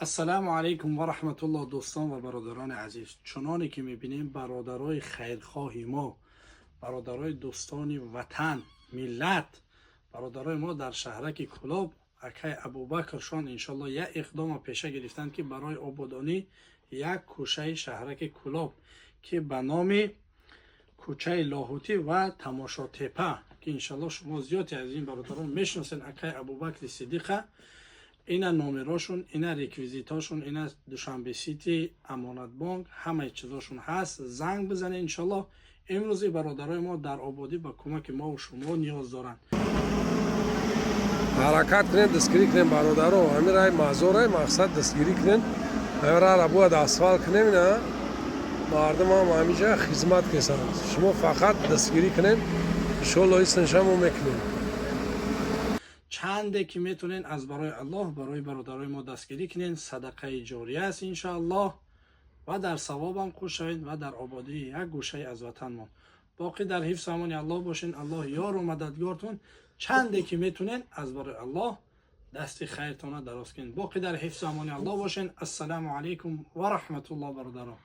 السلام علیکم و رحمت الله دوستان و برادران عزیز. چنانی که میبینیم برادرای خیرخواه ما، برادرای دوستان وطن ملت، برادرای ما در شهرک کلاب اکای ابوبکرشان انشالله یک اقدام پیشه گرفتن که برای آبادانی یک کوچه شهرک کلاب که به نام کوچه لاهوتی و تماشا تپه که انشالله شما زیادی از این برادران میشناسین، اکای ابوبکر صدیقه، اینا نامراشون، اینا ریکویزیتاشون، اینا دوشنبه سیتی، امانت بانک، همه چیزاشون هست. زنگ بزنه انشالله. امروزی برادرای ما در آبادی با کمک ما و شما نیاز دارن. حرکت کنین، دستگیری کنین برادرها. همین رای مازوره مقصد دستگیری کنین. هر را بود اسفال کنین نه. مردم هم همیشه خدمت کسان. شما فقط دستگیری کنین. انشالله استنشام میکنین. چنده که میتونین از برای الله برای برادرای ما دستگیری کنین، صدقه جاریه است انشاءالله و در ثواب هم خوش شوید و در آبادی یک گوشه از وطن ما. باقی در حفظ امان الله باشین. الله یار و مددگارتون. چنده که میتونین از برای الله دست خیرتون دراز کنین. باقی در حفظ امان الله باشین. السلام علیکم و رحمت الله برادران.